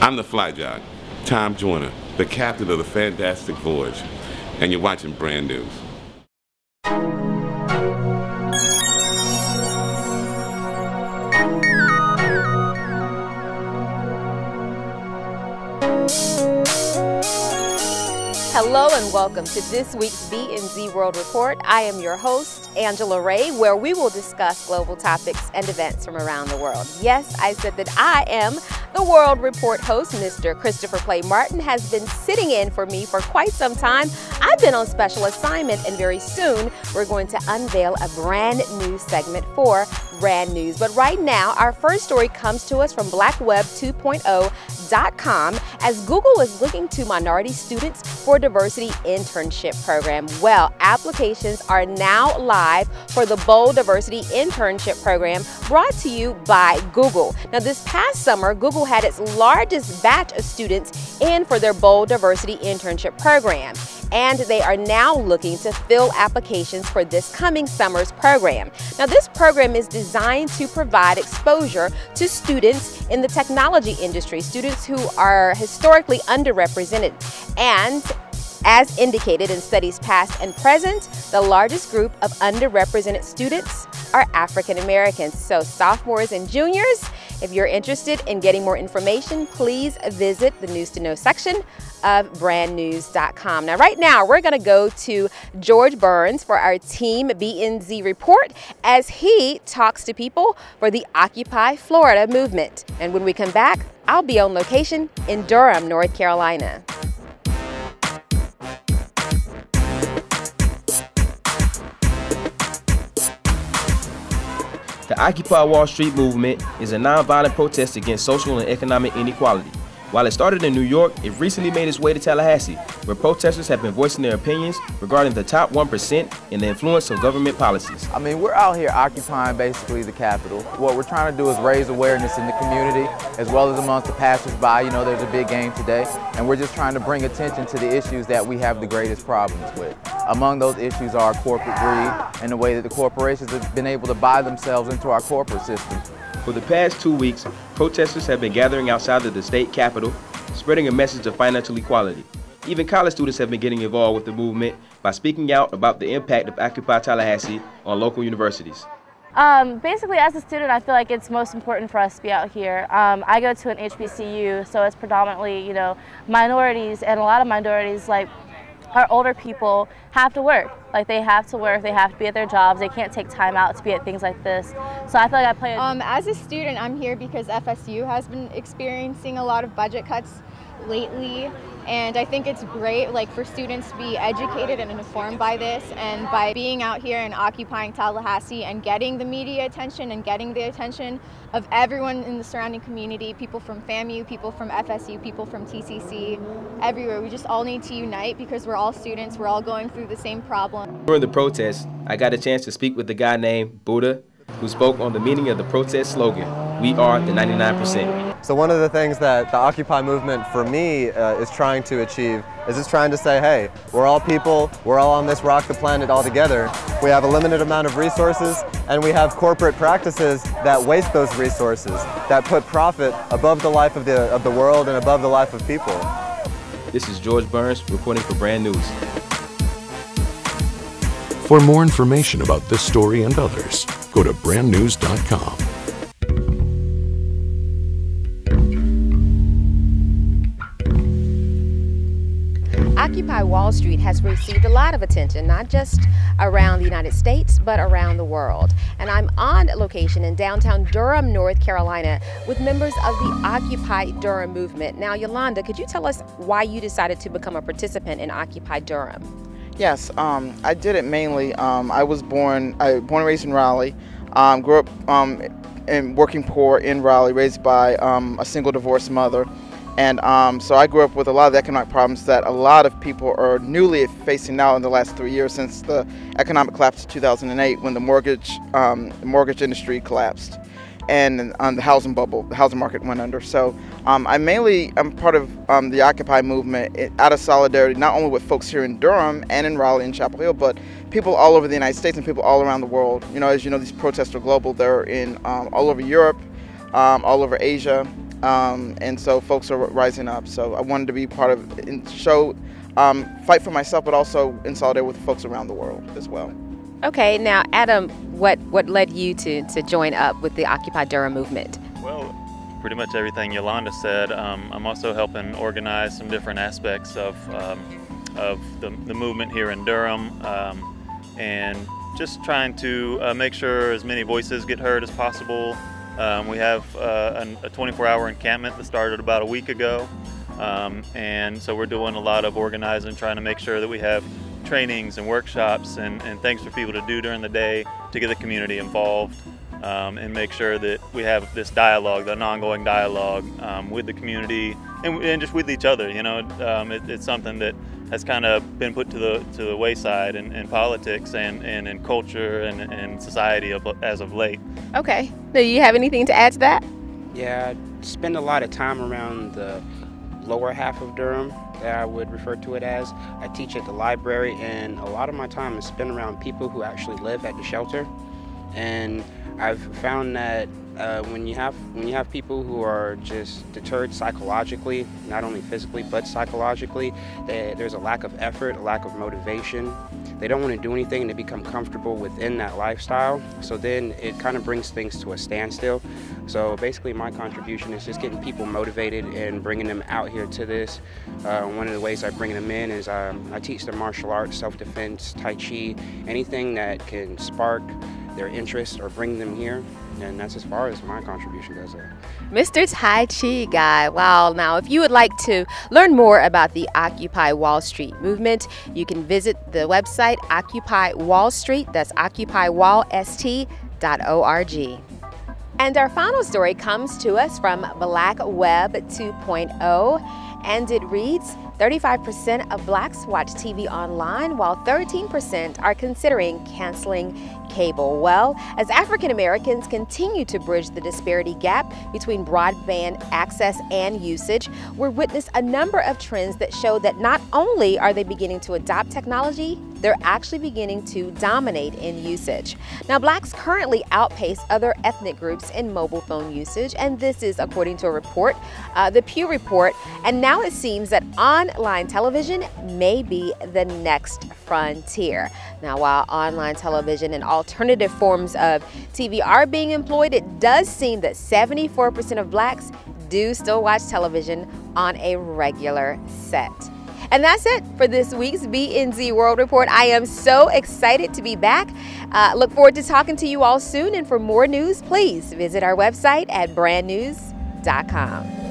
I'm the fly jock, Tom Joyner, the captain of the Fantastic Voyage, and you're watching Brand News. Hello and welcome to this week's B&Z World Report. I am your host, Angela Ray, where we will discuss global topics and events from around the world. Yes, I said that I am the World Report host. Mr. Christopher Clay Martin has been sitting in for me for quite some time. I've been on special assignment, and very soon we're going to unveil a brand new segment for Brand News. But right now, our first story comes to us from blackweb2.0.com as Google is looking to minority students for diversity internship program. Well, applications are now live for the Bold Diversity Internship Program brought to you by Google. Now, this past summer, Google had its largest batch of students in for their Bold Diversity Internship Program, and they are now looking to fill applications for this coming summer's program. Now, this program is designed to provide exposure to students in the technology industry, students who are historically underrepresented. And as indicated in studies past and present, the largest group of underrepresented students are African Americans. So sophomores and juniors, if you're interested in getting more information, please visit the News to Know section of brandnews.com. Now, right now, we're going to go to George Burns for our Team B&Z report as he talks to people for the Occupy Florida movement. And when we come back, I'll be on location in Durham, North Carolina. The Occupy Wall Street movement is a nonviolent protest against social and economic inequality. While it started in New York, it recently made its way to Tallahassee, where protesters have been voicing their opinions regarding the top 1% and the influence of government policies. I mean, we're out here occupying basically the Capitol. What we're trying to do is raise awareness in the community as well as amongst the passersby. You know, there's a big game today, and we're just trying to bring attention to the issues that we have the greatest problems with. Among those issues are corporate greed and the way that the corporations have been able to buy themselves into our corporate system. For the past 2 weeks, protesters have been gathering outside of the state capitol, spreading a message of financial equality. Even college students have been getting involved with the movement by speaking out about the impact of Occupy Tallahassee on local universities. Basically, as a student, I feel like it's most important for us to be out here. I go to an HBCU, so it's predominantly, you know, minorities, and a lot of minorities, like our older people, have to work. Like, they have to work, they have to be at their jobs, they can't take time out to be at things like this. So I feel like I play as a student, I'm here because FSU has been experiencing a lot of budget cuts lately, and I think it's great, like, for students to be educated and informed by this, and by being out here and occupying Tallahassee and getting the media attention and getting the attention of everyone in the surrounding community, people from FAMU, people from FSU, people from TCC, everywhere. We just all need to unite because we're all students, we're all going through the same problem. During the protest, I got a chance to speak with a guy named Buddha, who spoke on the meaning of the protest slogan, "We are the 99%. So one of the things that the Occupy movement for me is trying to achieve is it's trying to say, hey, we're all people, we're all on this rock the planet all together. We have a limited amount of resources, and we have corporate practices that waste those resources, that put profit above the life of the world and above the life of people. This is George Burns reporting for Brand News. For more information about this story and others, go to brandnews.com. Occupy Wall Street has received a lot of attention, not just around the United States, but around the world. And I'm on location in downtown Durham, North Carolina, with members of the Occupy Durham movement. Now, Yolanda, could you tell us why you decided to become a participant in Occupy Durham? Yes, I did it mainly. I was born and raised in Raleigh. Grew up and working poor in Raleigh, raised by a single divorced mother. And so I grew up with a lot of the economic problems that a lot of people are newly facing now in the last 3 years since the economic collapse of 2008 when the mortgage industry collapsed and the housing bubble, the housing market went under. So I'm part of the Occupy movement out of solidarity, not only with folks here in Durham and in Raleigh and Chapel Hill, but people all over the United States and people all around the world. You know, as you know, these protests are global. They're in all over Europe, all over Asia, and so folks are rising up. So I wanted to be part of and show, fight for myself, but also in solidarity with folks around the world as well. Okay, now Adam, what led you to join up with the Occupy Durham movement? Well, pretty much everything Yolanda said. I'm also helping organize some different aspects of the movement here in Durham, and just trying to make sure as many voices get heard as possible. We have a 24-hour encampment that started about a week ago, and so we're doing a lot of organizing, trying to make sure that we have trainings and workshops and things for people to do during the day to get the community involved, and make sure that we have this dialogue, an ongoing dialogue with the community and just with each other. You know, it's something that has kind of been put to the wayside in politics and in culture and society as of late. Okay. Do you have anything to add to that? Yeah, I spend a lot of time around the lower half of Durham, that I would refer to it as. I teach at the library, and a lot of my time is spent around people who actually live at the shelter. And I've found that when you have people who are just deterred psychologically, not only physically but psychologically, there's a lack of effort, a lack of motivation. They don't want to do anything, and they become comfortable within that lifestyle. So then it kind of brings things to a standstill. So basically my contribution is just getting people motivated and bringing them out here to this. One of the ways I bring them in is I teach them martial arts, self-defense, Tai Chi, anything that can spark their interest or bring them here. And that's as far as my contribution goes there. Mr. Tai Chi guy. Wow. Now, if you would like to learn more about the Occupy Wall Street movement, you can visit the website Occupy Wall Street. That's occupywallst.org. And our final story comes to us from Black Web 2.0, and it reads, 35% of blacks watch TV online, while 13% are considering canceling cable. Well, as African Americans continue to bridge the disparity gap between broadband access and usage, we're witnessing a number of trends that show that not only are they beginning to adopt technology, they're actually beginning to dominate in usage. Now, blacks currently outpace other ethnic groups in mobile phone usage, and this is according to a report, the Pew Report, and now it seems that online television may be the next frontier. Now, while online television and alternative forms of TV are being employed, it does seem that 74% of blacks do still watch television on a regular set. And that's it for this week's BNZ World Report. I am so excited to be back. Look forward to talking to you all soon. And for more news, please visit our website at brandnews.com.